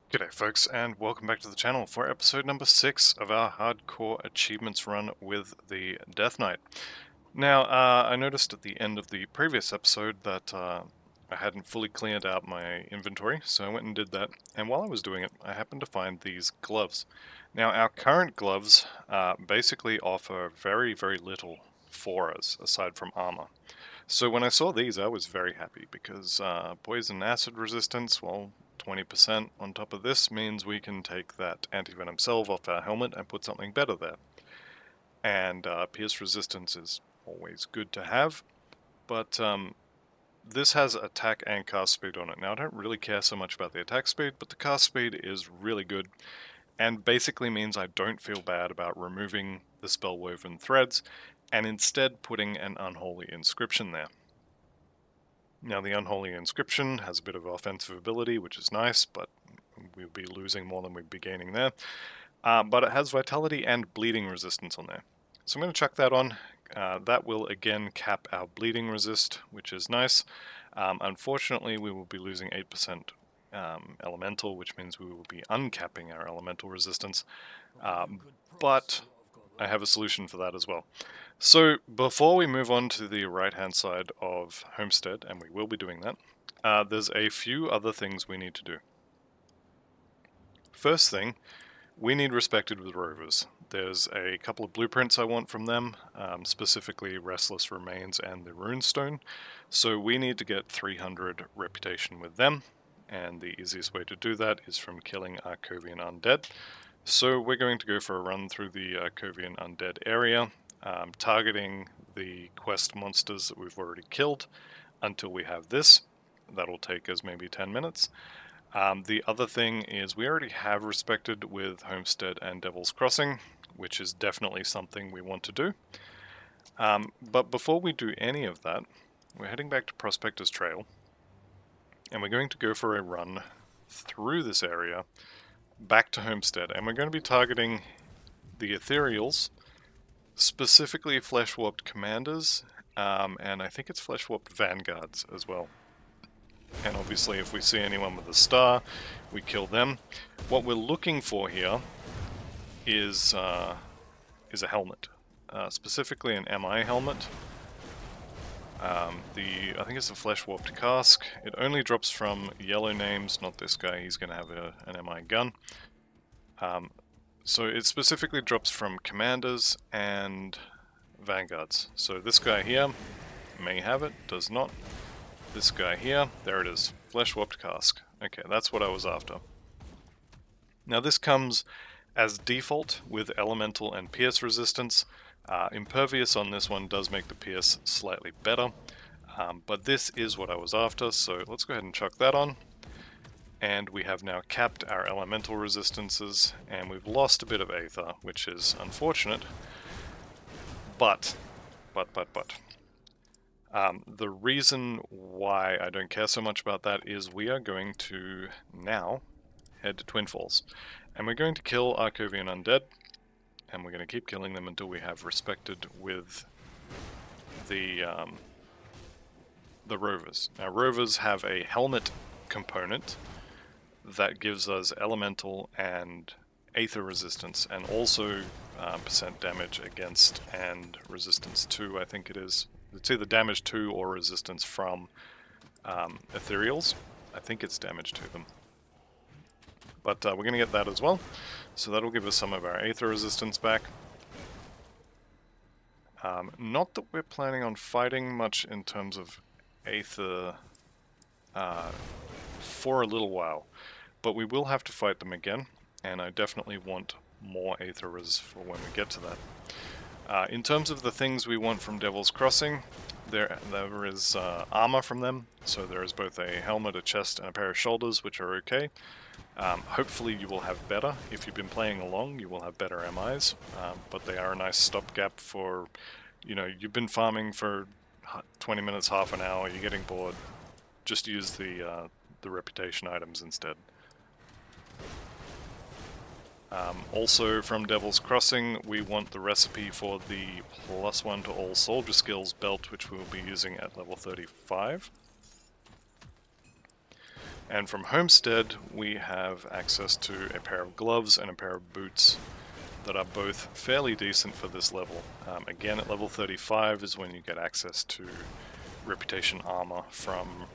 G'day folks, and welcome back to the channel for episode number 6 of our hardcore achievements run with the Death Knight. Now, I noticed at the end of the previous episode that I hadn't fully cleared out my inventory, so I went and did that, and while I was doing it, I happened to find these gloves. Now, our current gloves basically offer very, very little for us, aside from armor. So when I saw these, I was very happy, because poison acid resistance, well, 20% on top of this means we can take that anti-venom salve off our helmet and put something better there. And pierce resistance is always good to have, but this has attack and cast speed on it. Now I don't really care so much about the attack speed, but the cast speed is really good, and basically means I don't feel bad about removing the spell-woven threads, and instead putting an unholy inscription there. Now the Unholy Inscription has a bit of offensive ability, which is nice, but we'll be losing more than we'd be gaining there. But it has Vitality and Bleeding Resistance on there. So I'm going to chuck that on. That will again cap our Bleeding Resist, which is nice. Unfortunately, we will be losing 8% Elemental, which means we will be uncapping our Elemental Resistance. But I have a solution for that as well. So before we move on to the right-hand side of Homestead, and we will be doing that, there's a few other things we need to do. First thing, we need Respected with Rovers. There's a couple of blueprints I want from them, specifically Restless Remains and the Runestone. So we need to get 300 reputation with them, and the easiest way to do that is from killing Arcovian Undead. So we're going to go for a run through the Arcovian Undead area, targeting the quest monsters that we've already killed until we have this. That'll take us maybe 10 minutes. The other thing is we already have Respected with Homestead and Devil's Crossing, which is definitely something we want to do. But before we do any of that, we're heading back to Prospector's Trail, and we're going to go for a run through this area back to Homestead, and we're going to be targeting the Ethereals, specifically Flesh Warped Commanders, and I think it's Flesh Warped Vanguards as well. And obviously if we see anyone with a star, we kill them. What we're looking for here is a helmet, specifically an MI helmet. I think it's a Flesh Warped Cask. It only drops from yellow names, not this guy, he's going to have an MI gun. So it specifically drops from Commanders and Vanguards. So this guy here may have it, does not. This guy here, there it is, Flesh Warped Cask. Okay, that's what I was after. Now this comes as default with Elemental and Pierce resistance. Impervious on this one does make the Pierce slightly better, but this is what I was after, so let's go ahead and chuck that on. And we have now capped our elemental resistances, and we've lost a bit of Aether, which is unfortunate. But. The reason why I don't care so much about that is we are going to now head to Twin Falls. And we're going to kill Arcovian Undead, and we're going to keep killing them until we have Respected with the Rovers. Now, Rovers have a helmet component that gives us elemental and aether resistance, and also percent damage against and resistance to, I think it is. It's either damage to or resistance from ethereals. I think it's damage to them. But we're going to get that as well, so that'll give us some of our aether resistance back. Not that we're planning on fighting much in terms of aether for a little while, but we will have to fight them again, and I definitely want more aether res for when we get to that. In terms of the things we want from Devil's Crossing, there is armor from them, so there is both a helmet, a chest, and a pair of shoulders, which are okay. Hopefully you will have better. If you've been playing along, you will have better MIs, but they are a nice stopgap for, you know, you've been farming for 20 minutes, half an hour, you're getting bored, just use the reputation items instead. Also from Devil's Crossing, we want the recipe for the +1 to all soldier skills belt, which we will be using at level 35. And from Homestead, we have access to a pair of gloves and a pair of boots that are both fairly decent for this level. Again, at level 35 is when you get access to reputation armor from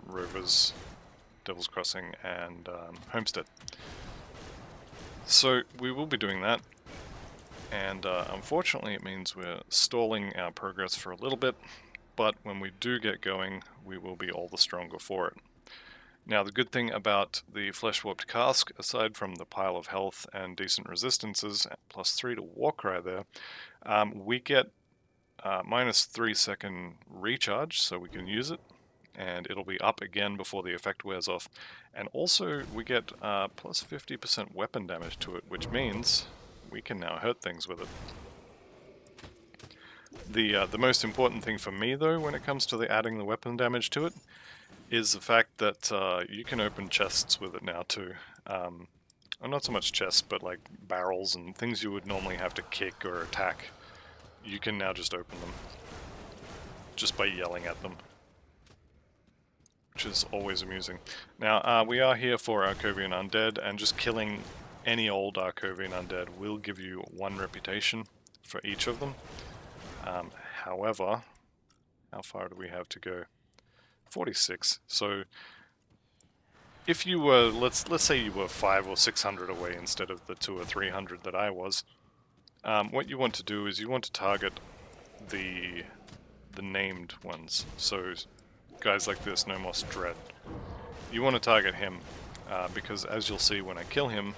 Rovers, Devil's Crossing, and Homestead. So we will be doing that, and unfortunately it means we're stalling our progress for a little bit, but when we do get going, we will be all the stronger for it. Now, the good thing about the Flesh Warped Cask, aside from the pile of health and decent resistances, +3 to Warcry there, we get -3 second recharge, so we can use it, and it'll be up again before the effect wears off. And also, we get +50% weapon damage to it, which means we can now hurt things with it. The most important thing for me, though, when it comes to adding the weapon damage to it, is the fact that you can open chests with it now too. Well, not so much chests, but like barrels and things you would normally have to kick or attack. You can now just open them, just by yelling at them, which is always amusing. Now, we are here for Arcovian Undead, and just killing any old Arcovian Undead will give you 1 reputation for each of them. However, how far do we have to go? 46. So if you were, let's say you were 500 or 600 away instead of the 200 or 300 that I was, what you want to do is you want to target the named ones. So guys like this, Nomos Dread. You want to target him because, as you'll see when I kill him,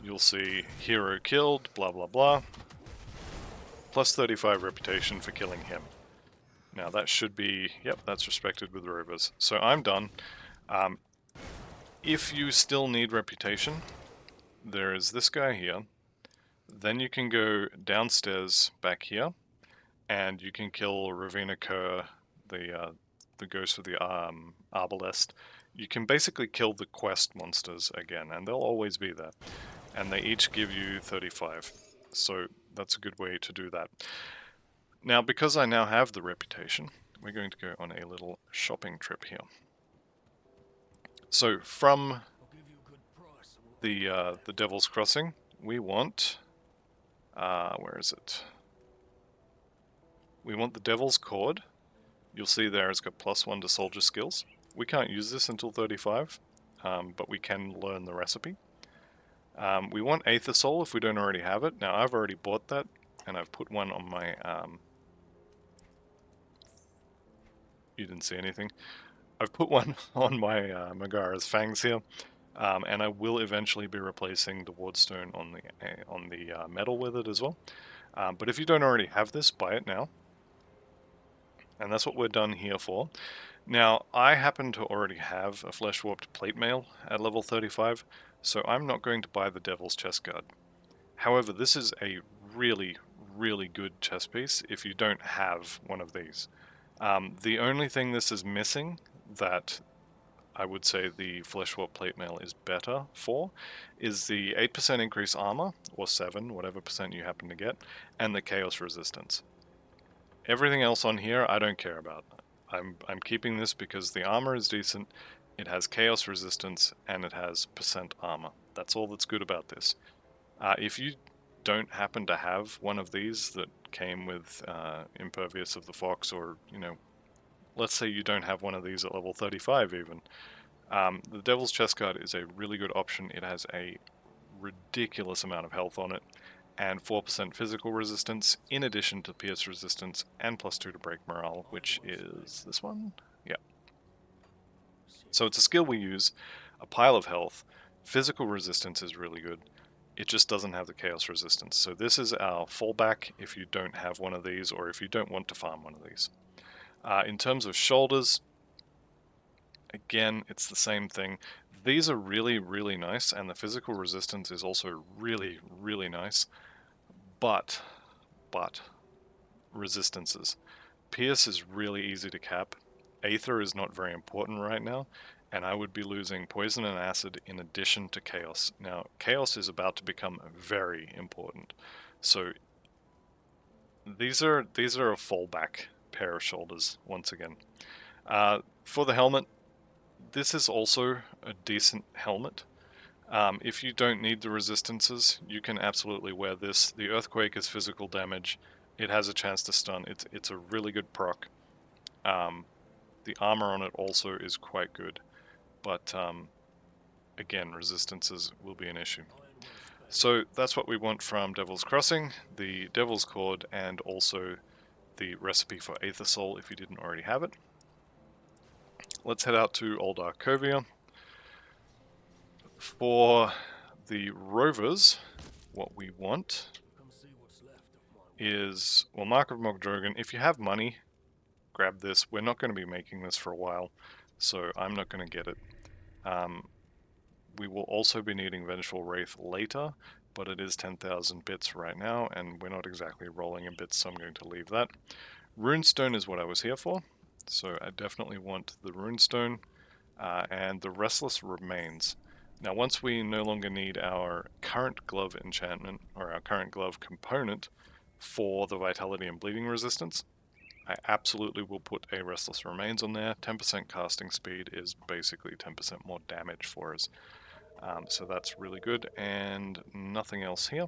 you'll see hero killed, blah blah blah, +35 reputation for killing him. Now that should be, yep, that's respected with Rovers. So I'm done. If you still need reputation, there is this guy here. Then you can go downstairs back here, and you can kill Ravina Kerr, the ghost of the Arbalest. You can basically kill the quest monsters again, and they'll always be there. And they each give you 35. So that's a good way to do that. Now, because I now have the reputation, we're going to go on a little shopping trip here. So from the Devil's Crossing, we want, where is it? We want the Devil's Cord. You'll see there it's got +1 to soldier skills. We can't use this until 35, but we can learn the recipe. We want Aether Soul if we don't already have it. Now, I've already bought that, and I've put one on my... you didn't see anything. I've put one on my Megara's Fangs here, and I will eventually be replacing the Wardstone on the metal with it as well. But if you don't already have this, buy it now. And that's what we're done here for. Now, I happen to already have a Flesh Warped Plate Mail at level 35, so I'm not going to buy the Devil's Chest Guard. However, this is a really, really good chest piece if you don't have one of these. The only thing this is missing that I would say the Flesh Warped Plate Mail is better for is the 8% increase armor, or 7, whatever percent you happen to get, and the Chaos Resistance. Everything else on here I don't care about. I'm keeping this because the armor is decent, it has Chaos Resistance, and it has percent armor. That's all that's good about this. If you don't happen to have one of these that came with Impervious of the Fox, or, you know, let's say you don't have one of these at level 35 even, the Devil's Chest Guard is a really good option. It has a ridiculous amount of health on it, and 4% physical resistance, in addition to pierce resistance, and +2 to break morale, which is this one? Yeah. So it's a skill we use, a pile of health, physical resistance is really good, it just doesn't have the chaos resistance. So this is our fallback if you don't have one of these, or if you don't want to farm one of these. In terms of shoulders, again, it's the same thing. These are really, really nice, and the physical resistance is also really, really nice. But, resistances. Pierce is really easy to cap. Aether is not very important right now, and I would be losing Poison and Acid in addition to Chaos. Now, Chaos is about to become very important. So, these are a fallback pair of shoulders, once again. For the helmet, this is also a decent helmet. If you don't need the resistances, you can absolutely wear this. The Earthquake is physical damage. It has a chance to stun. It's a really good proc. The armor on it also is quite good, but again, resistances will be an issue. So that's what we want from Devil's Crossing, the Devil's Cord, and also the recipe for Aether Soul if you didn't already have it. Let's head out to Old Arkovia. For the rovers, what we want is, well, Mark of Mogdrogan. If you have money, grab this. We're not going to be making this for a while, so I'm not going to get it. We will also be needing Vengeful Wraith later, but it is 10,000 bits right now, and we're not exactly rolling in bits, so I'm going to leave that. Runestone is what I was here for, so I definitely want the Runestone, and the Restless Remains. Now, once we no longer need our current glove enchantment, or our current glove component, for the Vitality and Bleeding resistance, I absolutely will put a Restless Remains on there. 10% casting speed is basically 10% more damage for us. So that's really good, and nothing else here.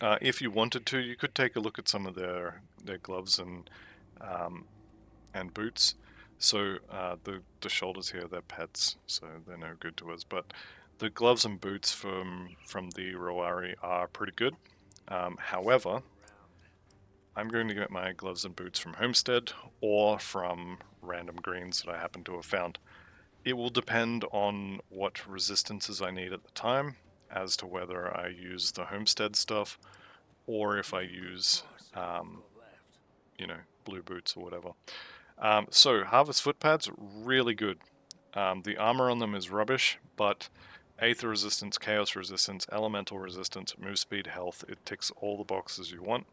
If you wanted to, you could take a look at some of their gloves and boots. So the shoulders here, they're pets, so they're no good to us. But the gloves and boots from the Roari are pretty good. However, I'm going to get my gloves and boots from Homestead or from random greens that I happen to have found. It will depend on what resistances I need at the time as to whether I use the Homestead stuff or if I use, blue boots or whatever. So Harvest Footpads, really good. The armor on them is rubbish, but Aether resistance, Chaos resistance, Elemental resistance, move speed, health, it ticks all the boxes you want.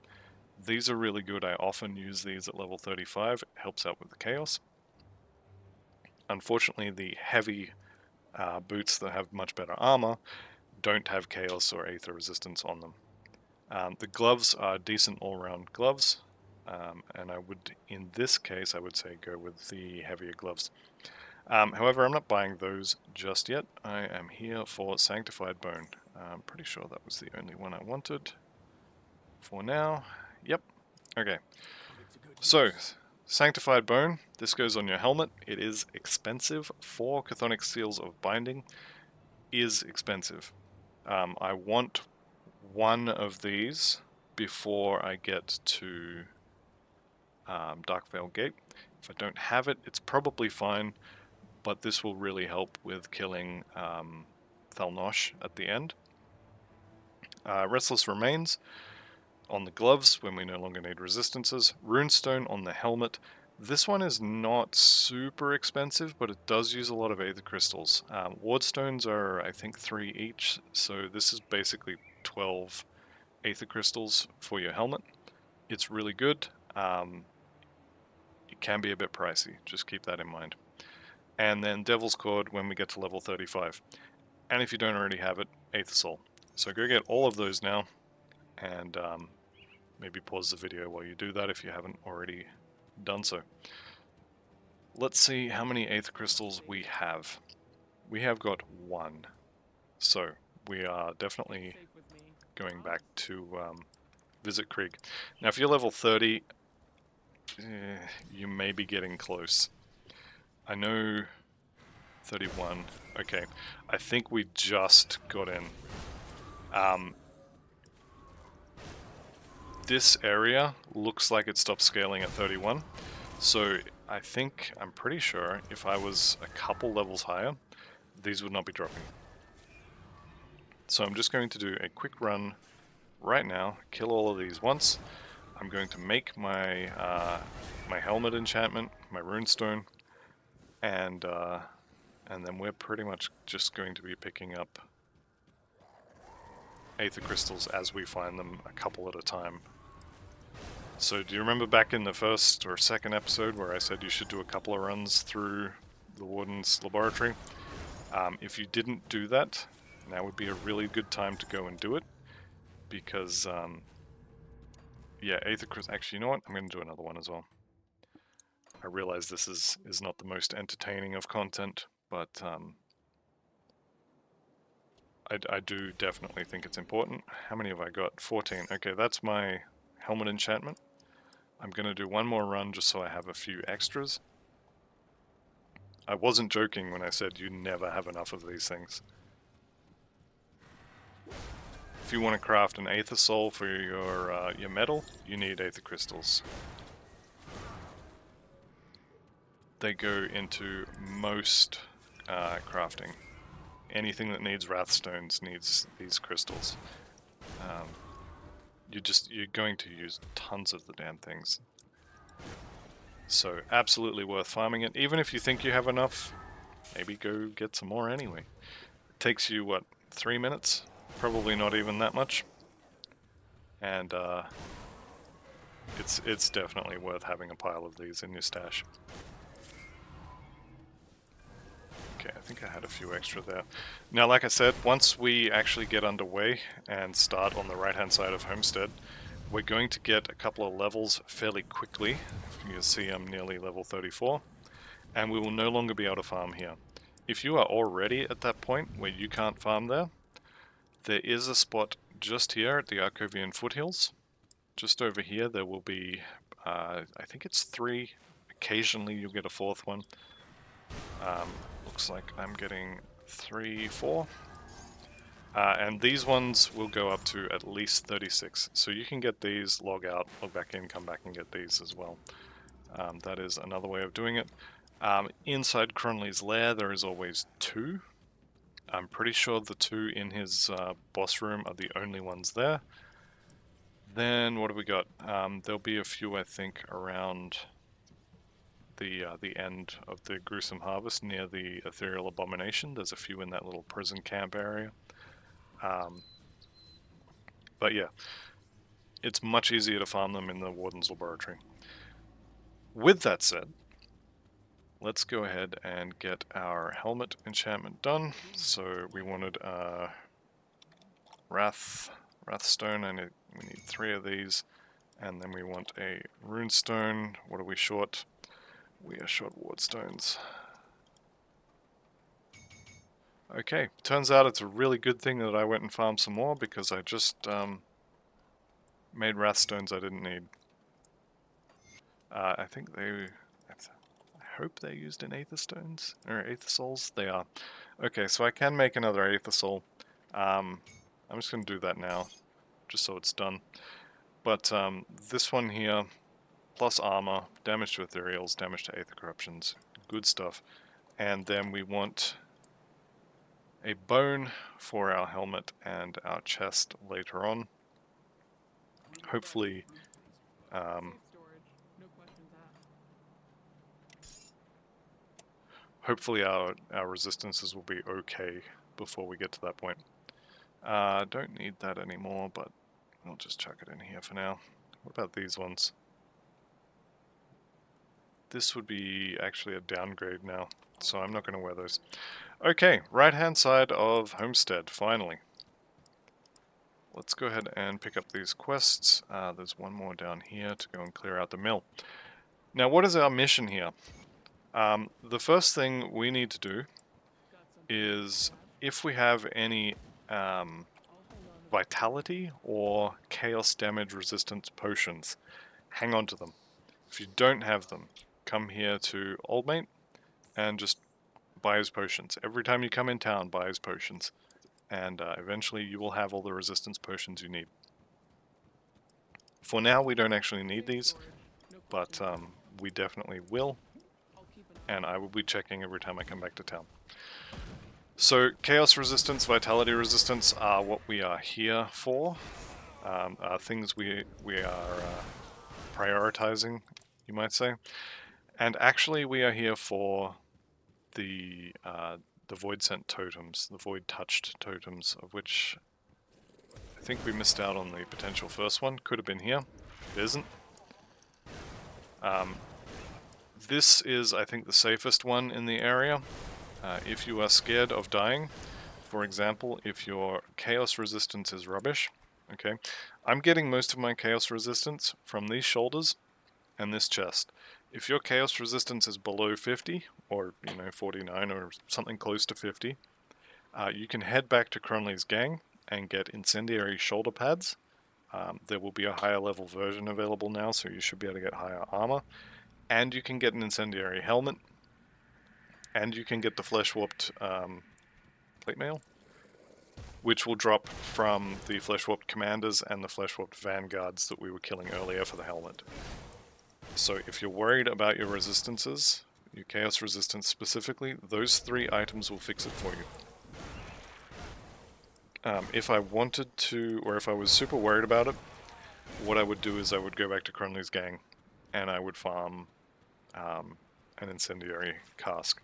These are really good. I often use these at level 35. It helps out with the Chaos. Unfortunately, the heavy boots that have much better armor don't have Chaos or Aether resistance on them. The gloves are decent all-round gloves, and I would, in this case, I would say go with the heavier gloves. However, I'm not buying those just yet. I am here for Sanctified Bone. I'm pretty sure that was the only one I wanted for now. Yep. Okay. So, Sanctified Bone, this goes on your helmet. It is expensive. 4 Chthonic Seals of Binding is expensive. I want one of these before I get to Darkvale Gate. If I don't have it, it's probably fine, but this will really help with killing Thalnosh at the end. Restless Remains on the gloves when we no longer need resistances. Runestone on the helmet. This one is not super expensive, but it does use a lot of Aether Crystals. Wardstones are, I think, 3 each, so this is basically 12 Aether Crystals for your helmet. It's really good. It can be a bit pricey, just keep that in mind. And then Devil's Cord when we get to level 35. And if you don't already have it, Aether Soul. So go get all of those now, and maybe pause the video while you do that if you haven't already done so. Let's see how many Aether Crystals we have. We have got 1. So we are definitely going back to visit Krieg. Now if you're level 30, you may be getting close. I know 31. Okay, I think we just got in. This area looks like it stopped scaling at 31, so I'm pretty sure if I was a couple levels higher, these would not be dropping. So I'm just going to do a quick run right now, kill all of these once. I'm going to make my my helmet enchantment, my runestone, and then we're pretty much just going to be picking up Aether Crystals as we find them, a couple at a time. So do you remember back in the first or second episode where I said you should do a couple of runs through the Warden's laboratory? If you didn't do that, now would be a really good time to go and do it, because yeah, Aether Crystals. Actually, you know what? I'm going to do another one as well. I realize this is not the most entertaining of content, but I do definitely think it's important. How many have I got? 14. Okay, that's my helmet enchantment. I'm going to do one more run just so I have a few extras. I wasn't joking when I said you never have enough of these things. If you want to craft an Aether Soul for your metal, you need Aether Crystals. They go into most crafting. Anything that needs Wrathstones needs these crystals. You're going to use tons of the damn things. So absolutely worth farming it. Even if you think you have enough, maybe go get some more anyway. It takes you, what, 3 minutes? Probably not even that much. And it's definitely worth having a pile of these in your stash. Okay, I think I had a few extra there. Now, like I said, once we actually get underway and start on the right-hand side of Homestead, we're going to get a couple of levels fairly quickly. You can see I'm nearly level 34, and we will no longer be able to farm here. If you are already at that point where you can't farm there, there is a spot just here at the Arcovian foothills. Just over here there will be, I think it's 3, occasionally you'll get a 4th one. Looks like I'm getting 3, 4. And these ones will go up to at least 36. So you can get these, log out, log back in, come back and get these as well. That is another way of doing it. Inside Cronley's lair there is always 2. I'm pretty sure the 2 in his boss room are the only ones there. Then what have we got? There'll be a few, I think, around the end of the Gruesome Harvest near the Ethereal Abomination. There's a few in that little prison camp area. But yeah, it's much easier to farm them in the Warden's Laboratory. With that said, let's go ahead and get our helmet enchantment done. So we wanted Wrathstone, we need 3 of these, and then we want a runestone. What are we short? We are short wardstones. Okay, turns out it's a really good thing that I went and farmed some more, because I just made Wrathstones I didn't need. I think I hope they're used in Aether Stones, or Aether Souls. They are. Okay, so I can make another Aether Soul. I'm just going to do that now, just so it's done. But this one here, plus armor, damage to ethereals, damage to Aether Corruptions, good stuff. And then we want a bone for our helmet and our chest later on. Hopefully, hopefully our resistances will be okay before we get to that point. Don't need that anymore, but I'll just chuck it in here for now. What about these ones? This would be actually a downgrade now, so I'm not going to wear those. Okay, right-hand side of Homestead, finally. Let's go ahead and pick up these quests. There's one more down here to go and clear out the mill. Now, what is our mission here? The first thing we need to do is, if we have any vitality or chaos damage resistance potions, hang on to them. If you don't have them, come here to Old Mate and just buy his potions. Every time you come in town, buy his potions. And eventually you will have all the resistance potions you need. For now, we don't actually need these, but we definitely will. And I will be checking every time I come back to town. So, chaos resistance, vitality resistance are what we are here for. Are things we are prioritizing, you might say. And actually, we are here for the Void Scent totems, the Void Touched totems, of which I think we missed out on the potential first one. Could have been here. It isn't. This is, I think, the safest one in the area. If you are scared of dying, for example, if your chaos resistance is rubbish, okay, I'm getting most of my chaos resistance from these shoulders and this chest. If your chaos resistance is below 50, or 49 or something close to 50, you can head back to Cronley's gang and get incendiary shoulder pads. There will be a higher level version available now, so you should be able to get higher armor. And you can get an incendiary helmet. And you can get the flesh warped plate mail, which will drop from the flesh warped commanders and the flesh warped vanguards that we were killing earlier for the helmet. So if you're worried about your resistances, your chaos resistance specifically, those 3 items will fix it for you. If I wanted to, or if I was super worried about it, what I would do is I would go back to Cronley's gang and I would farm an incendiary cask.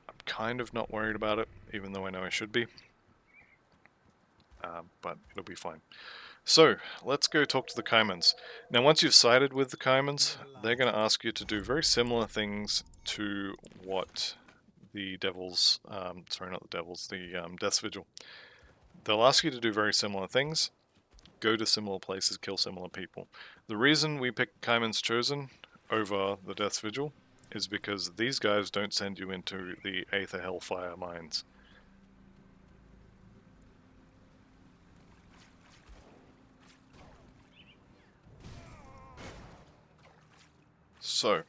I'm kind of not worried about it, even though I know I should be. But it'll be fine. So, let's go talk to the Kaimans. Now, once you've sided with the Kaimans, they're going to ask you to do very similar things to what the Devils, sorry, not the Devils, the Death's Vigil. They'll ask you to do very similar things, go to similar places, kill similar people. The reason we pick Kaiman's Chosen over the Death's Vigil is because these guys don't send you into the Aether Hellfire mines. So,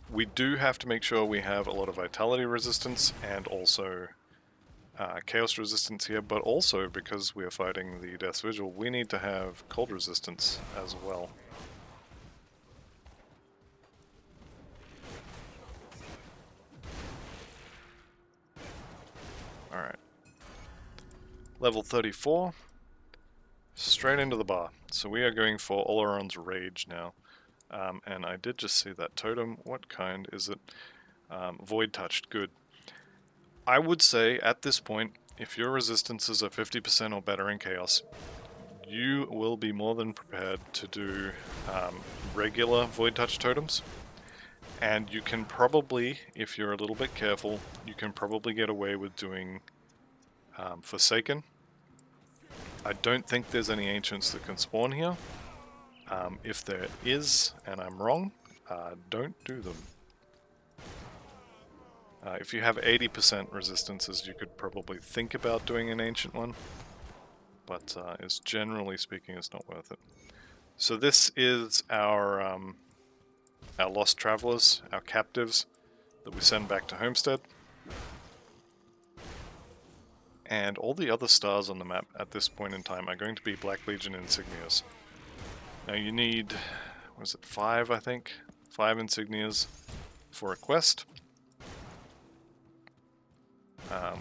we do have to make sure we have a lot of vitality resistance and also chaos resistance here, but also because we are fighting the Death's Vigil, we need to have cold resistance as well. Alright. Level 34. Straight into the bar. So we are going for Oleron's Rage now. And I did just see that totem. What kind is it? Void touched. Good. I would say at this point, if your resistances are 50% or better in Chaos, you will be more than prepared to do regular Void touch totems. And you can probably, if you're a little bit careful, you can probably get away with doing Forsaken. I don't think there's any Ancients that can spawn here. If there is, and I'm wrong, don't do them. If you have 80% resistances, you could probably think about doing an Ancient one, but it's generally speaking, it's not worth it. So this is our lost travelers, our captives, that we send back to Homestead. And all the other stars on the map at this point in time are going to be Black Legion insignias. Now you need, what is it, 5 I think? 5 insignias for a quest.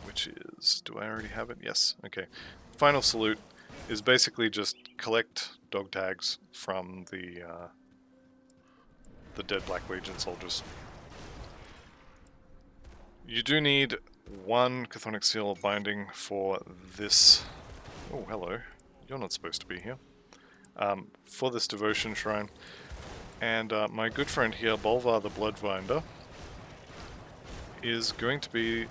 Which is, do I already have it? Yes, okay. Final Salute is basically just collect dog tags from the dead Black Legion soldiers. You do need 1 Chthonic Seal of Binding for this... Oh, hello. You're not supposed to be here. For this Devotion Shrine. And my good friend here, Bolvar the Bloodbinder, is going to be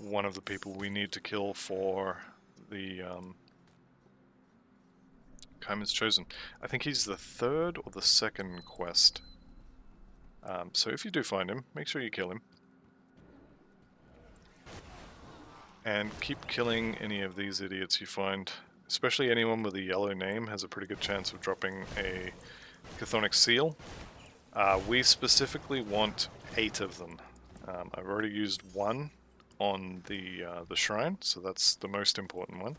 one of the people we need to kill for the Kaiman's Chosen. I think he's the 3rd or the 2nd quest. So if you do find him, make sure you kill him. And keep killing any of these idiots you find. Especially anyone with a yellow name has a pretty good chance of dropping a Chthonic Seal. We specifically want 8 of them. I've already used 1 on the shrine, so that's the most important one.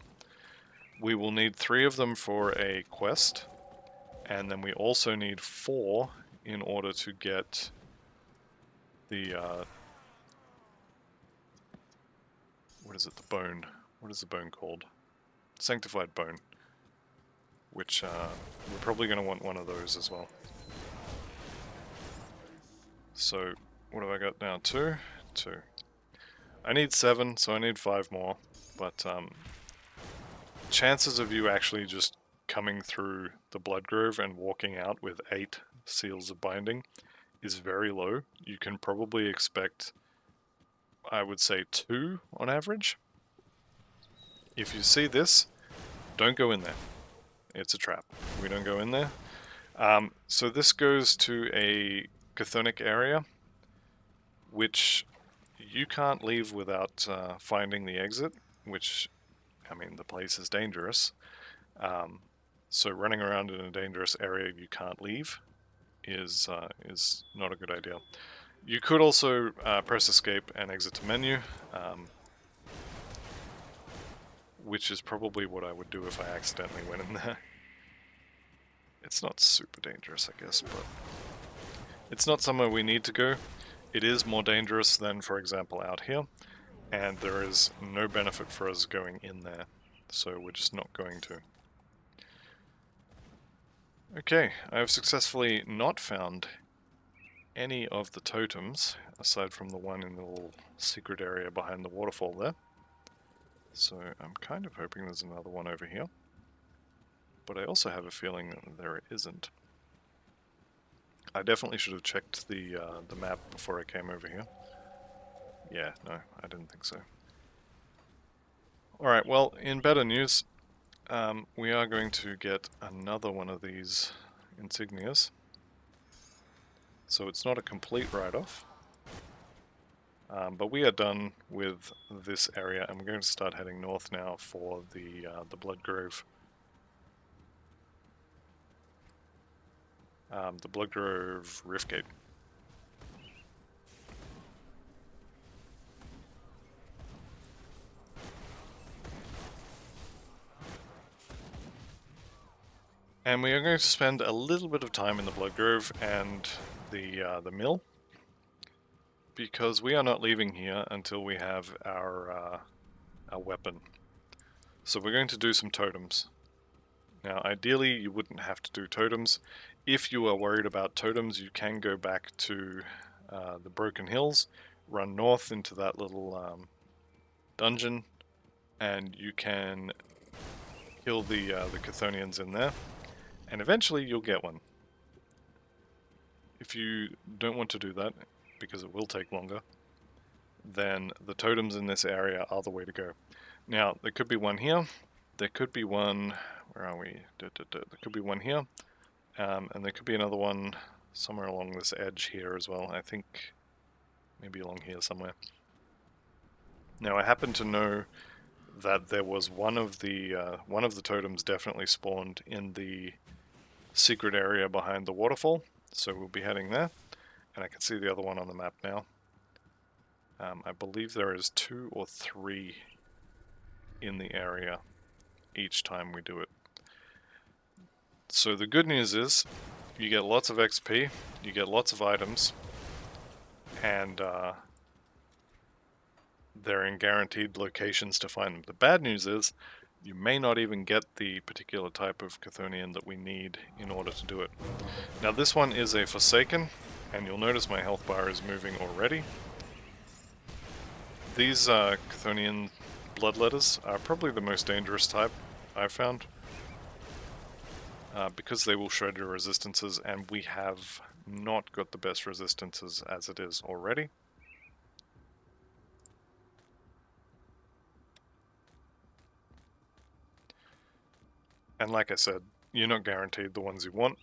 We will need 3 of them for a quest, and then we also need 4 in order to get the what is it? The bone. What is the bone called? Sanctified Bone. Which we're probably going to want one of those as well. So what have I got now? 2? 2. I need 7, so I need 5 more. But chances of you actually just coming through the Blood Grove and walking out with 8 seals of binding is very low. You can probably expect, I would say, 2 on average. If you see this, don't go in there. It's a trap. We don't go in there. So this goes to a chthonic area, which you can't leave without finding the exit, which, I mean, the place is dangerous. So running around in a dangerous area you can't leave is not a good idea. You could also press escape and exit to menu, which is probably what I would do if I accidentally went in there. It's not super dangerous, I guess, but it's not somewhere we need to go. It is more dangerous than, for example, out here, and there is no benefit for us going in there, so we're just not going to. Okay, I have successfully not found any of the totems, aside from the one in the little secret area behind the waterfall there. So I'm kind of hoping there's another one over here. But I also have a feeling that there isn't. I definitely should have checked the map before I came over here. Yeah, no, I didn't think so. Alright, well, in better news, we are going to get another one of these insignias. So it's not a complete write-off. But we are done with this area, and we're going to start heading north now for the Blood Grove. The Blood Grove Riftgate. And we are going to spend a little bit of time in the Blood Grove and the mill, because we are not leaving here until we have our weapon. So we're going to do some totems. Now, ideally, you wouldn't have to do totems. If you are worried about totems, you can go back to the Broken Hills, run north into that little dungeon, and you can kill the Chthonians in there, and eventually you'll get one. If you don't want to do that, because it will take longer, then the totems in this area are the way to go. Now, there could be one here, there could be one, where are we? There could be one here, and there could be another one somewhere along this edge here as well. I think maybe along here somewhere. Now, I happen to know that there was one of the totems definitely spawned in the secret area behind the waterfall, so we'll be heading there, and I can see the other one on the map now. I believe there is 2 or 3 in the area each time we do it. So the good news is you get lots of XP, you get lots of items, and they're in guaranteed locations to find them. The bad news is you may not even get the particular type of Chthonian that we need in order to do it. Now this one is a Forsaken, and you'll notice my health bar is moving already. These Chthonian bloodletters are probably the most dangerous type I've found, because they will shred your resistances, and we have not got the best resistances as it is already. And like I said, you're not guaranteed the ones you want,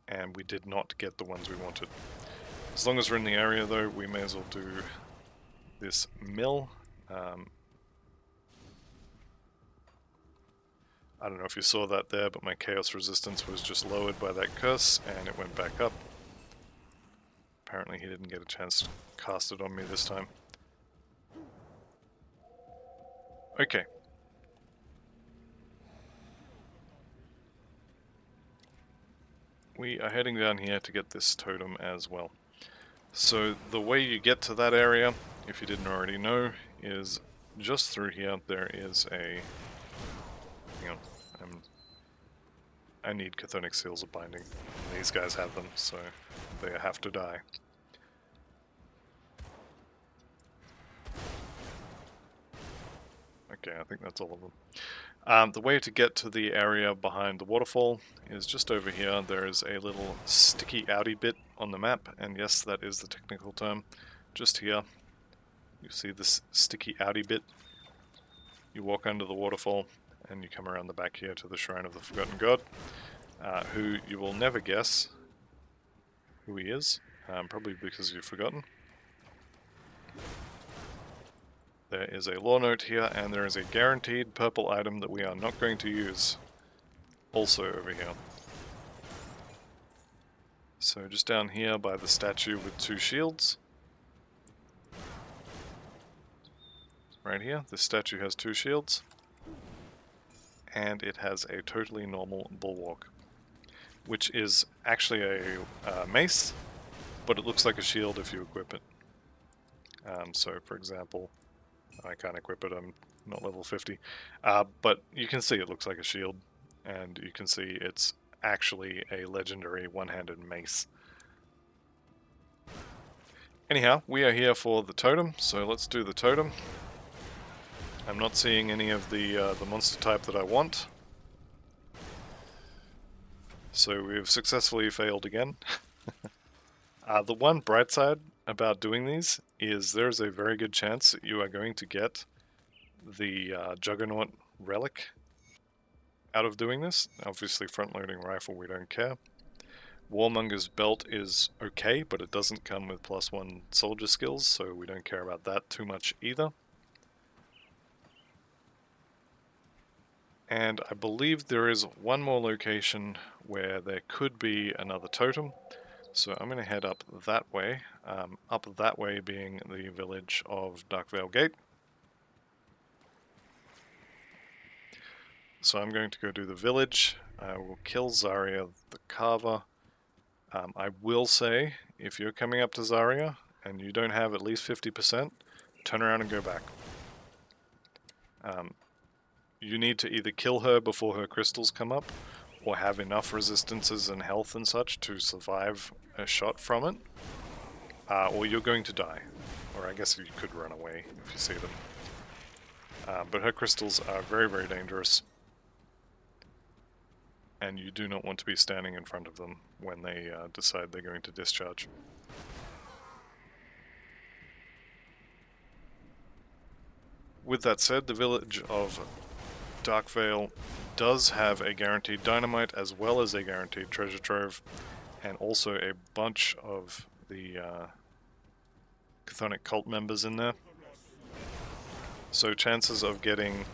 and we did not get the ones we wanted. As long as we're in the area though, we may as well do this mill. I don't know if you saw that there, but my chaos resistance was just lowered by that curse, and it went back up. Apparently he didn't get a chance to cast it on me this time. Okay. We are heading down here to get this totem as well. So the way you get to that area, if you didn't already know, is just through here. There is a... Hang on. I need Chthonic Seals of Binding. These guys have them, so they have to die. Okay, I think that's all of them. The way to get to the area behind the waterfall is just over here. There is a little sticky outy bit on the map, and yes, that is the technical term. Just here, you see this sticky outy bit. You walk under the waterfall, and you come around the back here to the Shrine of the Forgotten God, who you will never guess who he is, probably because you've forgotten. There is a lore note here, and there is a guaranteed purple item that we are not going to use, also over here. So just down here by the statue with 2 shields. Right here, this statue has 2 shields. And it has a totally normal bulwark, which is actually a mace, but it looks like a shield if you equip it. So for example, I can't equip it, I'm not level 50, but you can see it looks like a shield, and you can see it's actually a legendary one-handed mace. Anyhow, we are here for the totem, so let's do the totem. I'm not seeing any of the monster type that I want, so we've successfully failed again. The one bright side about doing these is there's a very good chance that you are going to get the Juggernaut relic out of doing this. Obviously front-loading rifle, we don't care. Warmonger's belt is okay, but it doesn't come with +1 soldier skills, so we don't care about that too much either. And I believe there is one more location where there could be another totem. So I'm going to head up that way being the village of Darkvale Gate. So I'm going to go do the village. I will kill Zarya the Carver. I will say, if you're coming up to Zarya and you don't have at least 50%, turn around and go back. You need to either kill her before her crystals come up, or have enough resistances and health and such to survive a shot from it, or you're going to die. Or I guess you could run away if you see them. But her crystals are very, very dangerous, and you do not want to be standing in front of them when they decide they're going to discharge. With that said, the village of Darkvale does have a guaranteed dynamite as well as a guaranteed treasure trove, and also a bunch of the Chthonic cult members in there. So chances of getting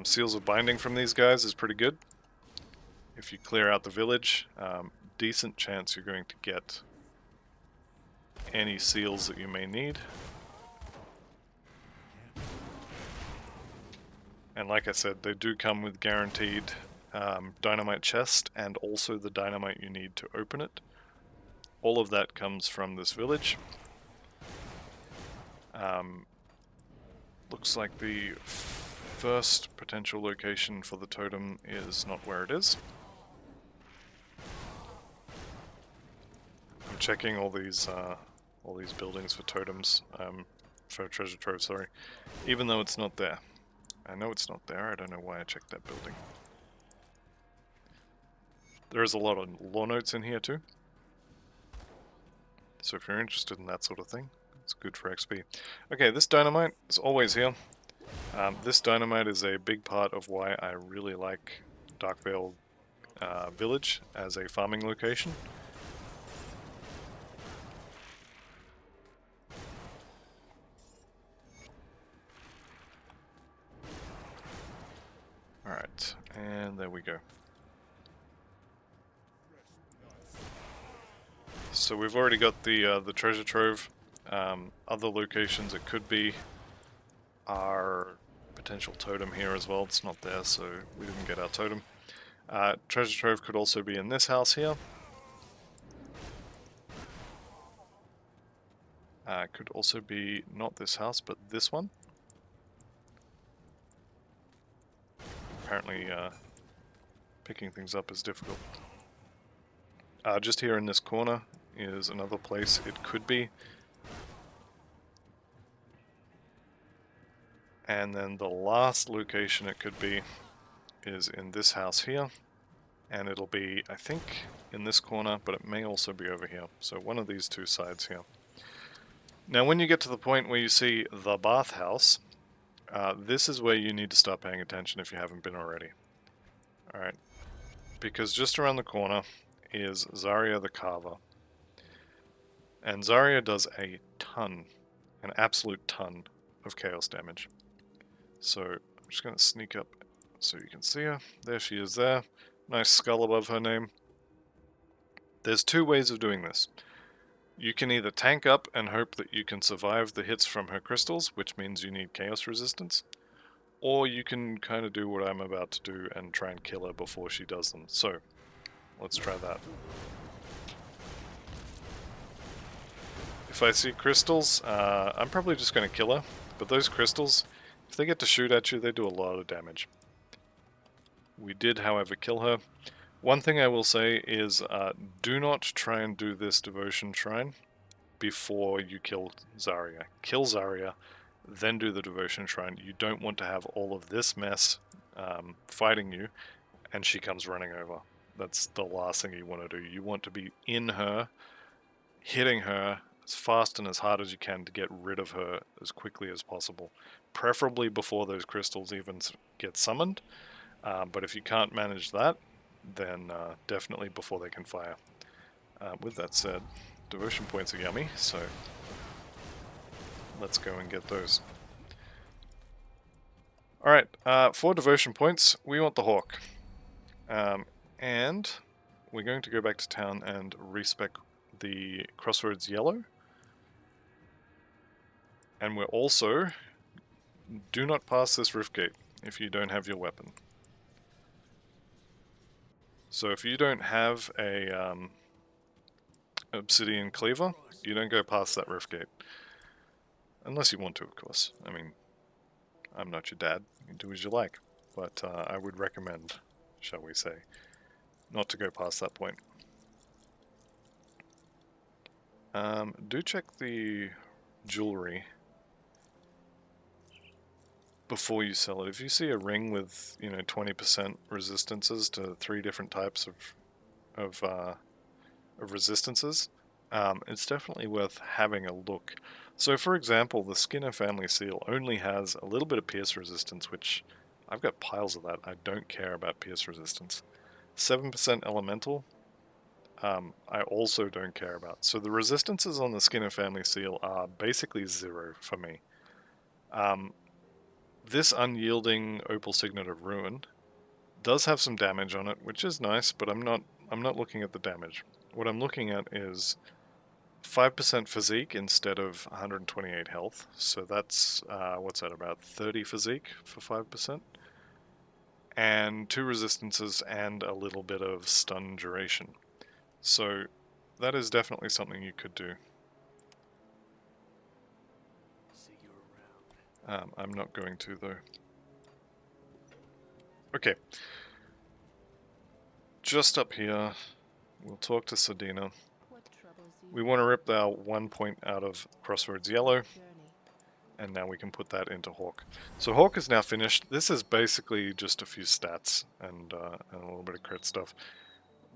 seals of binding from these guys is pretty good. If you clear out the village, decent chance you're going to get any seals that you may need. And like I said, they do come with guaranteed dynamite chest, and also the dynamite you need to open it. All of that comes from this village. Looks like the first potential location for the totem is not where it is. I'm checking all these buildings for totems, for treasure trove, sorry, even though it's not there. I know it's not there, I don't know why I checked that building. There is a lot of lore notes in here too. So if you're interested in that sort of thing, it's good for XP. Okay, this dynamite is always here. This dynamite is a big part of why I really like Darkvale Village as a farming location. Alright, and there we go. So we've already got the treasure trove. Other locations it could be our potential totem here as well. It's not there, so we didn't get our totem. Treasure trove could also be in this house here. Could also be not this house, but this one. Apparently picking things up is difficult. Just here in this corner is another place it could be. And then the last location it could be is in this house here. And it'll be, I think, in this corner, but it may also be over here. So one of these two sides here. Now when you get to the point where you see the bathhouse, this is where you need to start paying attention if you haven't been already. Alright, because just around the corner is Zarya the Carver. And Zarya does a ton, an absolute ton of chaos damage. So I'm just going to sneak up so you can see her. There she is there. Nice skull above her name. There's two ways of doing this. You can either tank up and hope that you can survive the hits from her crystals, which means you need chaos resistance, or you can kind of do what I'm about to do and try and kill her before she does them. So, let's try that. If I see crystals, I'm probably just going to kill her, but those crystals, if they get to shoot at you, they do a lot of damage. We did, however, kill her. One thing I will say is, do not try and do this devotion shrine before you kill Zarya. Kill Zarya, then do the devotion shrine. You don't want to have all of this mess fighting you, and she comes running over. That's the last thing you want to do. You want to be in her, hitting her as fast and as hard as you can to get rid of her as quickly as possible. Preferably before those crystals even get summoned, but if you can't manage that, then definitely before they can fire. With that said, devotion points are yummy, so let's go and get those. Alright, for devotion points, we want the Hawk. And we're going to go back to town and respec the Crossroads Yellow. And we're also, do not pass this rift gate if you don't have your weapon. So if you don't have a obsidian cleaver, you don't go past that rift gate. Unless you want to, of course. I mean, I'm not your dad, you can do as you like. But I would recommend, shall we say, not to go past that point. Do check the jewelry before you sell it. If you see a ring with, 20% resistances to 3 different types of resistances, it's definitely worth having a look. So for example, the Skinner family seal only has a little bit of pierce resistance, which I've got piles of that. I don't care about pierce resistance. 7% elemental, I also don't care about. So the resistances on the Skinner family seal are basically 0 for me. This unyielding opal signet of ruin does have some damage on it, which is nice, but I'm not looking at the damage. What I'm looking at is 5% physique instead of 128 health. So that's what's that, about 30 physique for 5%, and 2 resistances and a little bit of stun duration. So that is definitely something you could do. I'm not going to, though. Okay. Just up here, we'll talk to Sedina. We want to rip our 1 point out of Crossroads Yellow, and now we can put that into Hawk. So Hawk is now finished. This is basically just a few stats and a little bit of crit stuff.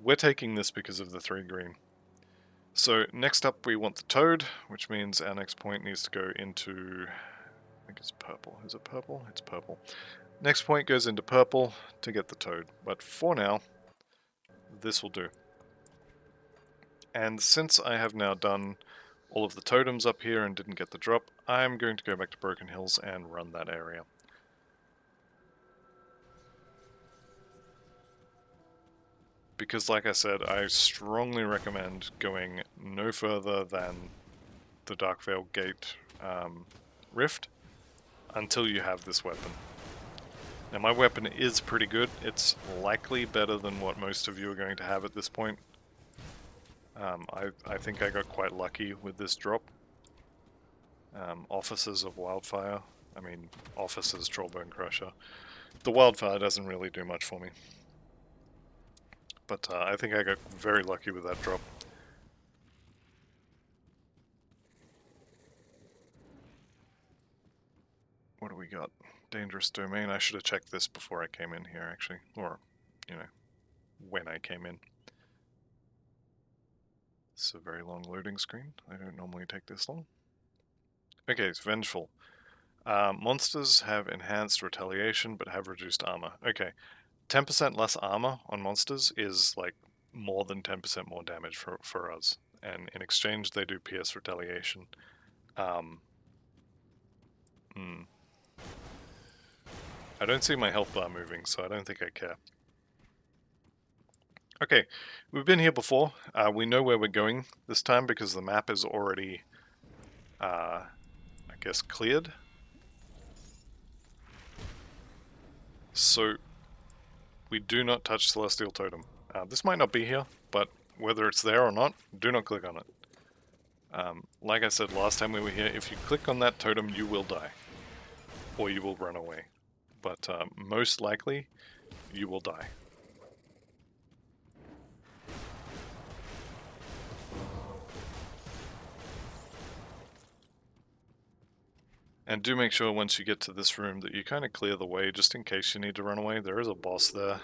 We're taking this because of the 3 green. So next up we want the Toad, which means our next point needs to go into, I think it's purple. Is it purple? It's purple. Next point goes into purple to get the Toad, but for now, this will do. And since I have now done all of the totems up here and didn't get the drop, I'm going to go back to Broken Hills and run that area. Because like I said, I strongly recommend going no further than the Darkvale Gate rift until you have this weapon. Now my weapon is pretty good. It's likely better than what most of you are going to have at this point. I think I got quite lucky with this drop. Officers of Wildfire. I mean, Officers Trollbone Crusher. The Wildfire doesn't really do much for me. But I think I got very lucky with that drop. What do we got? Dangerous Domain. I should have checked this before I came in here, actually. Or, when I came in. It's a very long loading screen. I don't normally take this long. Okay, it's Vengeful. Monsters have enhanced retaliation but have reduced armor. Okay, 10% less armor on monsters is like more than 10% more damage for us. And in exchange, they do pierce retaliation. I don't see my health bar moving, so I don't think I care. Okay, we've been here before. We know where we're going this time because the map is already, I guess, cleared. So, we do not touch Celestial Totem. This might not be here, but whether it's there or not, do not click on it. Like I said last time we were here, if you click on that totem, you will die. Or you will run away. But most likely, you will die. And do make sure once you get to this room that you kind of clear the way just in case you need to run away. There is a boss there.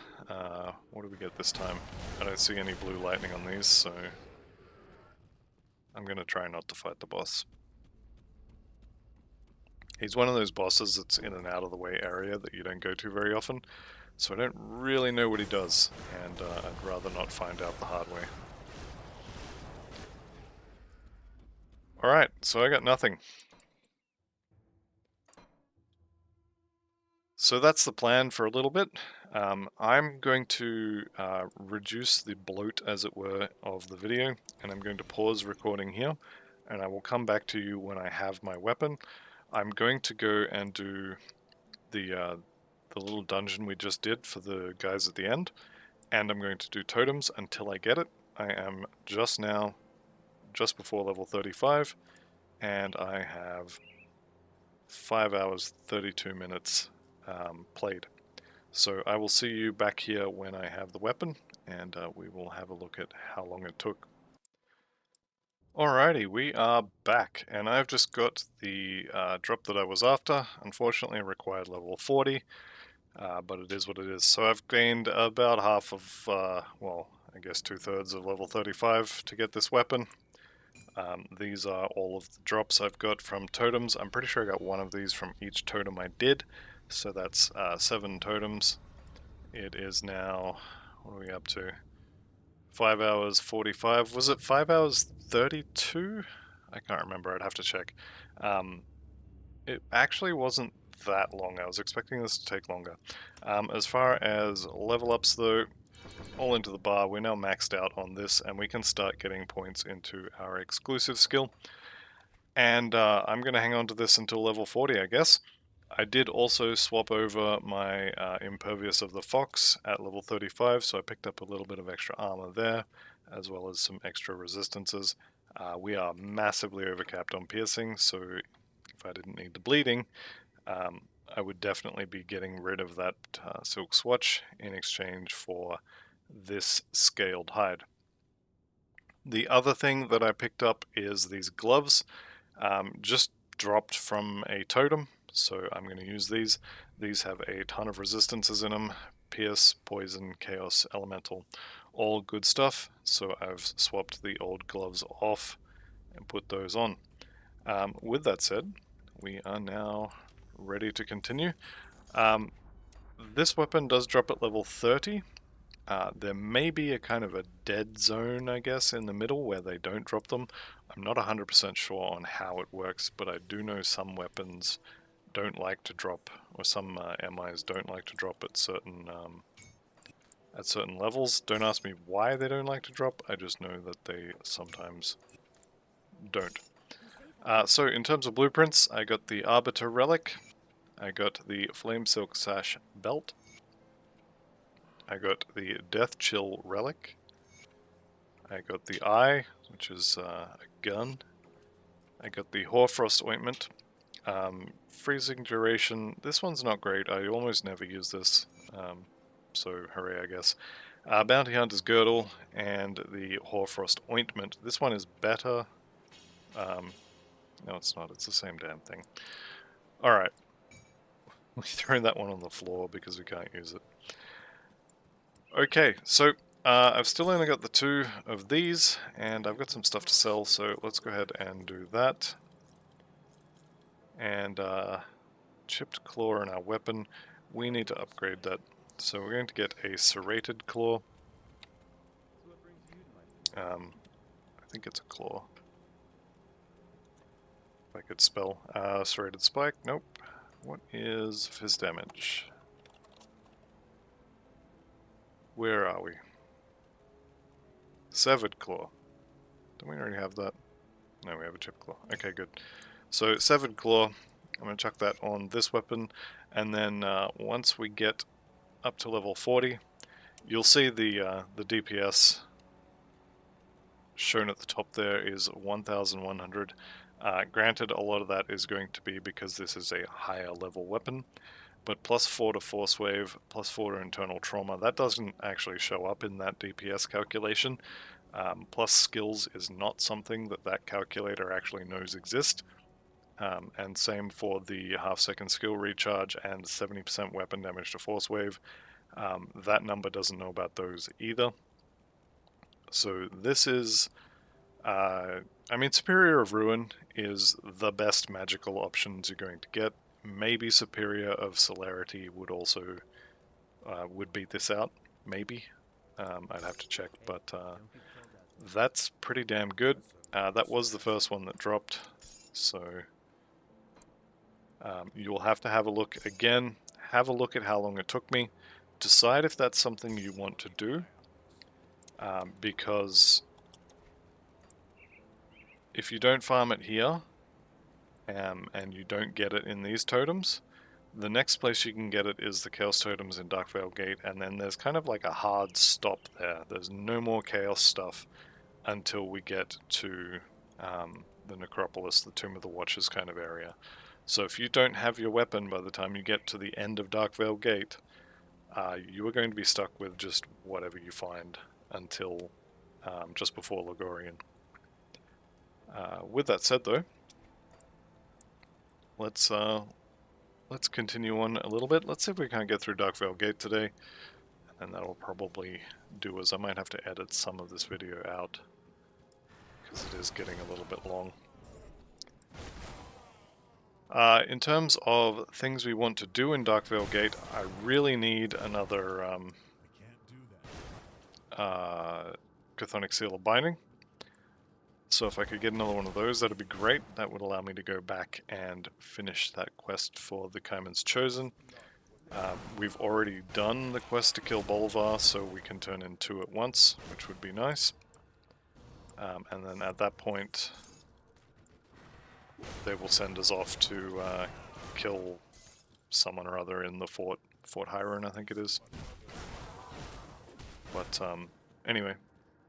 What do we get this time? I don't see any blue lightning on these, so I'm going to try not to fight the boss. He's one of those bosses that's in and out of the way area that you don't go to very often, so I don't really know what he does, and I'd rather not find out the hard way. Alright, so I got nothing. So that's the plan for a little bit. I'm going to reduce the bloat, as it were, of the video, and I'm going to pause recording here, and I will come back to you when I have my weapon. I'm going to go and do the little dungeon we just did for the guys at the end, and I'm going to do totems until I get it. I am just before level 35, and I have 5 hours 32 minutes played. So I will see you back here when I have the weapon, and we will have a look at how long it took. Alrighty, we are back, and I've just got the drop that I was after. Unfortunately, it required level 40, but it is what it is. So I've gained about half of, well, I guess 2/3 of level 35 to get this weapon. These are all of the drops I've got from totems. I'm pretty sure I got one of these from each totem I did. So that's 7 totems. It is now, what are we up to? 5 hours 45. Was it 5 hours 32? I can't remember, I'd have to check. It actually wasn't that long. I was expecting this to take longer. As far as level ups though, all into the bar, we're now maxed out on this, and we can start getting points into our exclusive skill. And I'm going to hang on to this until level 40, I guess. I did also swap over my Impervious of the Fox at level 35, so I picked up a little bit of extra armor there, as well as some extra resistances. We are massively overcapped on piercing, so if I didn't need the bleeding, I would definitely be getting rid of that silk swatch in exchange for this scaled hide. The other thing that I picked up is these gloves, just dropped from a totem, so I'm going to use these. These have a ton of resistances in them: pierce, poison, chaos, elemental, all good stuff. So I've swapped the old gloves off and put those on. With that said, we are now ready to continue. This weapon does drop at level 30. There may be a kind of a dead zone, I guess, in the middle where they don't drop them. I'm not 100% sure on how it works, but I do know some weapons don't like to drop, or some MIs don't like to drop at certain levels. Don't ask me why they don't like to drop, I just know that they sometimes don't. So in terms of blueprints, I got the Arbiter Relic, I got the Flame Silk Sash Belt, I got the Death Chill Relic, I got the Eye, which is a gun, I got the Hoarfrost Ointment, freezing duration, this one's not great, I almost never use this, so hooray I guess. Bounty Hunter's Girdle and the Hoarfrost Ointment. This one is better. No it's not, it's the same damn thing. Alright. We throw that one on the floor because we can't use it. Okay, so I've still only got the 2 of these, and I've got some stuff to sell, so let's go ahead and do that. And chipped claw in our weapon. We need to upgrade that. So we're going to get a serrated claw. I think it's a claw. If I could spell. Serrated spike, nope. What is fizz damage? Where are we? Severed claw. Don't we already have that? No, we have a chipped claw. Okay, good. So severed claw, I'm going to chuck that on this weapon, and then once we get up to level 40, you'll see the DPS shown at the top there is 1,100. Granted, a lot of that is going to be because this is a higher level weapon, but plus 4 to force wave, plus 4 to internal trauma, that doesn't actually show up in that DPS calculation. Plus skills is not something that that calculator actually knows exist. And same for the half-second skill recharge and 70% weapon damage to force wave. That number doesn't know about those either. So this is... I mean, Superior of Ruin is the best magical options you're going to get. Maybe Superior of Celerity would also would beat this out. Maybe. I'd have to check, but that's pretty damn good. That was the first one that dropped, so you'll have to have a look again. Have a look at how long it took me. Decide if that's something you want to do, because if you don't farm it here, and you don't get it in these totems, the next place you can get it is the Chaos Totems in Darkvale Gate, and then there's kind of like a hard stop there. There's no more Chaos stuff until we get to the Necropolis, the Tomb of the Watchers kind of area. So if you don't have your weapon by the time you get to the end of Darkvale Gate, you are going to be stuck with just whatever you find until just before Logorian. With that said though, let's continue on a little bit. Let's see if we can't get through Darkvale Gate today, and that'll probably do us. I might have to edit some of this video out because it is getting a little bit long. In terms of things we want to do in Darkvale Gate, I really need another Chthonic Seal of Binding. So if I could get another one of those, that'd be great. That would allow me to go back and finish that quest for the Kaiman's Chosen. We've already done the quest to kill Bolvar, so we can turn in 2 at once, which would be nice. And then at that point, they will send us off to kill someone or other in the Fort Hyrule, I think it is. But anyway,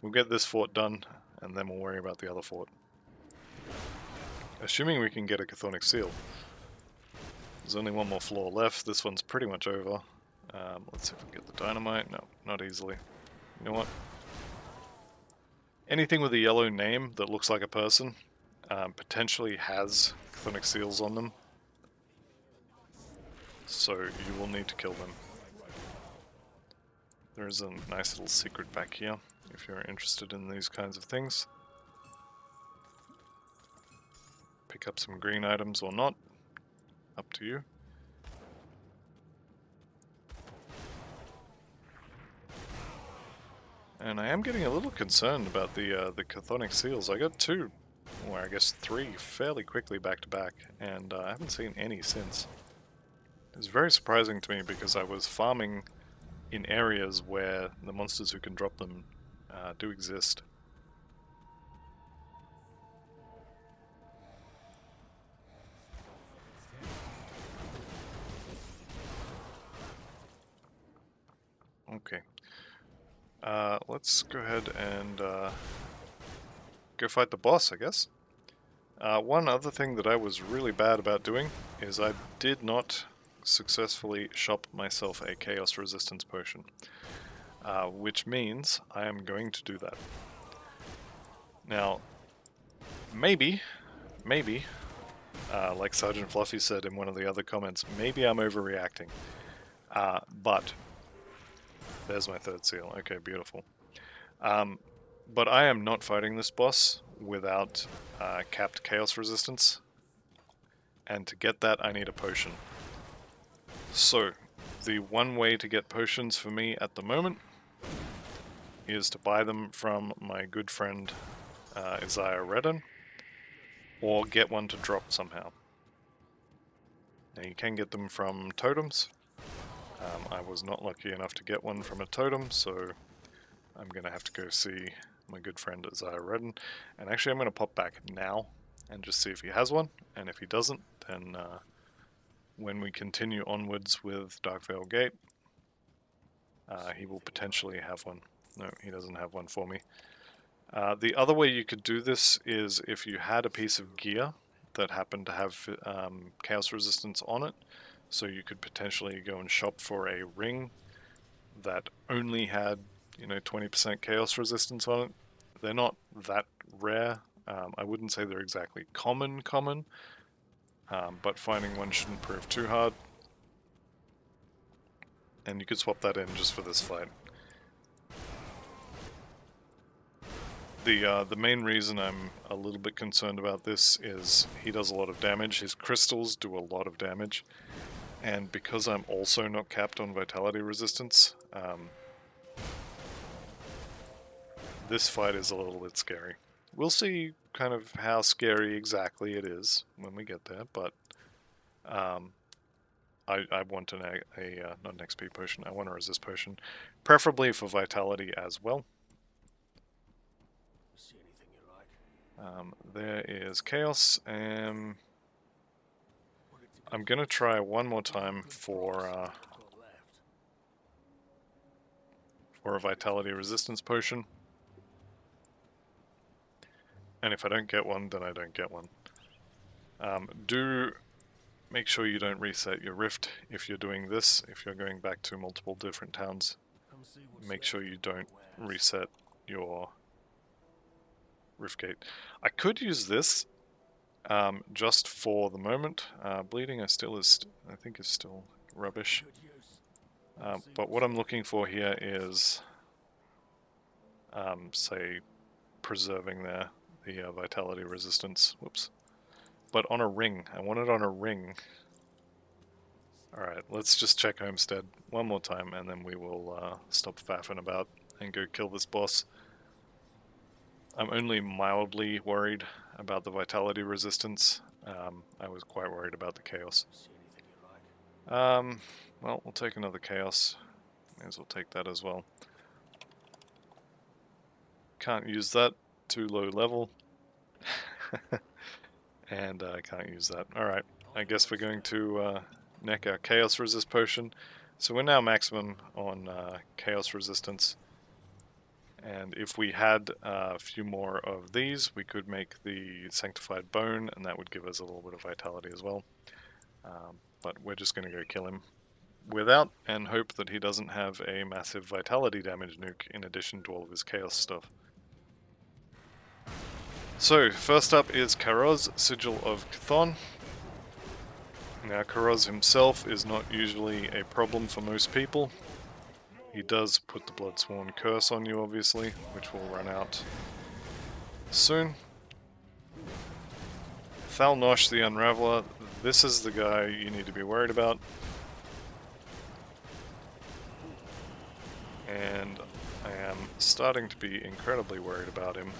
we'll get this fort done, and then we'll worry about the other fort. Assuming we can get a Chthonic Seal. There's only one more floor left. This one's pretty much over. Let's see if we can get the dynamite. No, not easily. You know what? Anything with a yellow name that looks like a person potentially has Chthonic Seals on them. So you will need to kill them. There is a nice little secret back here, if you're interested in these kinds of things. Pick up some green items or not, up to you. And I am getting a little concerned about the Chthonic Seals. I got 2, or I guess 3, fairly quickly back to back, and I haven't seen any since. It's very surprising to me because I was farming in areas where the monsters who can drop them do exist. Okay. Let's go ahead and go fight the boss, I guess. One other thing that I was really bad about doing is I did not successfully shop myself a Chaos Resistance Potion, which means I am going to do that. Now, maybe, like Sergeant Fluffy said in one of the other comments, maybe I'm overreacting, but there's my 3rd seal. Okay, beautiful. But I am not fighting this boss without capped Chaos Resistance, and to get that I need a potion. So, the one way to get potions for me at the moment is to buy them from my good friend Isaiah Redden, or get one to drop somehow. Now you can get them from totems. I was not lucky enough to get one from a totem, so I'm going to have to go see my good friend Isaiah Redden. And actually I'm going to pop back now and just see if he has one, and if he doesn't, then when we continue onwards with Darkvale Gate, he will potentially have one. No, he doesn't have one for me. The other way you could do this is if you had a piece of gear that happened to have chaos resistance on it, so you could potentially go and shop for a ring that only had, 20% chaos resistance on it. They're not that rare. I wouldn't say they're exactly common, but finding one shouldn't prove too hard. And you could swap that in just for this fight. The main reason I'm a little bit concerned about this is he does a lot of damage. His crystals do a lot of damage, and because I'm also not capped on vitality resistance, this fight is a little bit scary. We'll see kind of how scary exactly it is when we get there, but I want not an XP potion, I want a resist potion, preferably for vitality as well. There is chaos, and I'm gonna try one more time for a vitality resistance potion. And if I don't get one, then I don't get one. Do make sure you don't reset your rift if you're doing this. If you're going back to multiple different towns, make sure you don't reset your rift gate. I could use this just for the moment. Bleeding I think is still rubbish. But what I'm looking for here is, say, preserving the vitality resistance. Whoops. But on a ring. I want it on a ring. Alright, let's just check Homestead one more time, and then we will stop faffing about and go kill this boss. I'm only mildly worried about the vitality resistance. I was quite worried about the chaos. Well, we'll take another chaos. May as well take that as well. Can't use that, too low level. And I can't use that. Alright, I guess we're going to neck our chaos resist potion. So we're now maximum on chaos resistance. And if we had a few more of these, we could make the sanctified bone, and that would give us a little bit of vitality as well. But we're just going to go kill him without, and hope that he doesn't have a massive vitality damage nuke in addition to all of his chaos stuff. So, first up is Karoz, Sigil of Chthon. Now, Karoz himself is not usually a problem for most people. He does put the Bloodsworn curse on you, obviously, which will run out soon. Thalnosh the Unraveler, this is the guy you need to be worried about. And I am starting to be incredibly worried about him.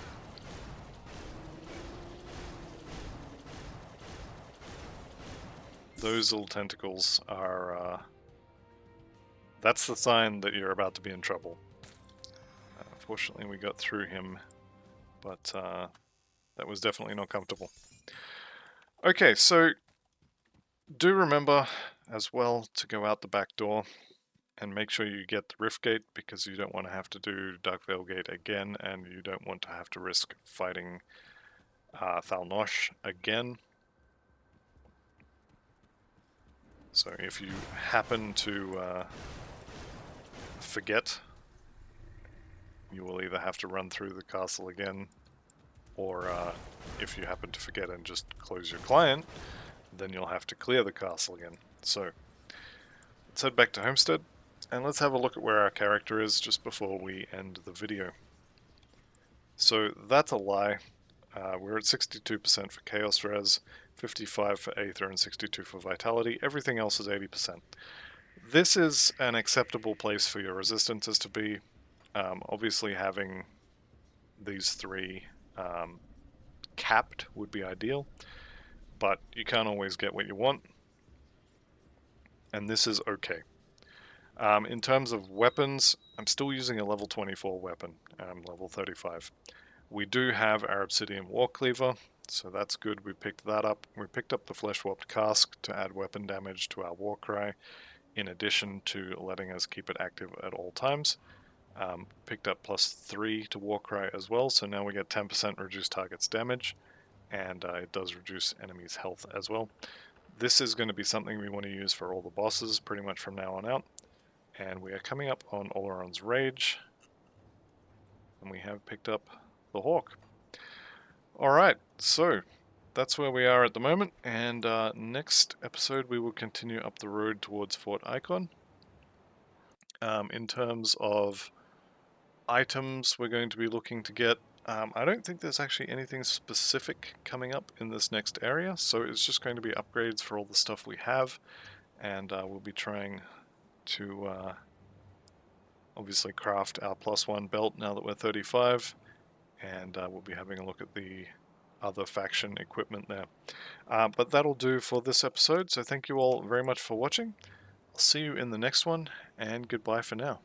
Those little tentacles are... that's the sign that you're about to be in trouble. Fortunately, we got through him, but that was definitely not comfortable. Okay, so do remember as well to go out the back door and make sure you get the Rift Gate, because you don't want to have to do Darkvale Gate again, and you don't want to have to risk fighting Thalnosh again. So if you happen to forget, you will either have to run through the castle again, or if you happen to forget and just close your client, then you'll have to clear the castle again. So let's head back to Homestead, and let's have a look at where our character is just before we end the video. So that's a lie. We're at 62% for Chaos Res, 55 for Aether, and 62 for Vitality. Everything else is 80%. This is an acceptable place for your resistances to be. Obviously having these three capped would be ideal, but you can't always get what you want, and this is okay. In terms of weapons, I'm still using a level 24 weapon, level 35. We do have our Obsidian War Cleaver, so that's good. We picked that up. We picked up the Flesh Warped Cask to add weapon damage to our Warcry, in addition to letting us keep it active at all times. Picked up +3 to Warcry as well, so now we get 10% reduced target's damage, and it does reduce enemies' health as well. This is going to be something we want to use for all the bosses pretty much from now on out. And we are coming up on Oleron's Rage, and we have picked up the Hawk. Alright, so that's where we are at the moment, and next episode we will continue up the road towards Fort Icon. In terms of items we're going to be looking to get, I don't think there's actually anything specific coming up in this next area, so it's just going to be upgrades for all the stuff we have, and we'll be trying to obviously craft our +1 belt now that we're 35, and we'll be having a look at the other faction equipment there. But that'll do for this episode, so thank you all very much for watching. I'll see you in the next one, and goodbye for now.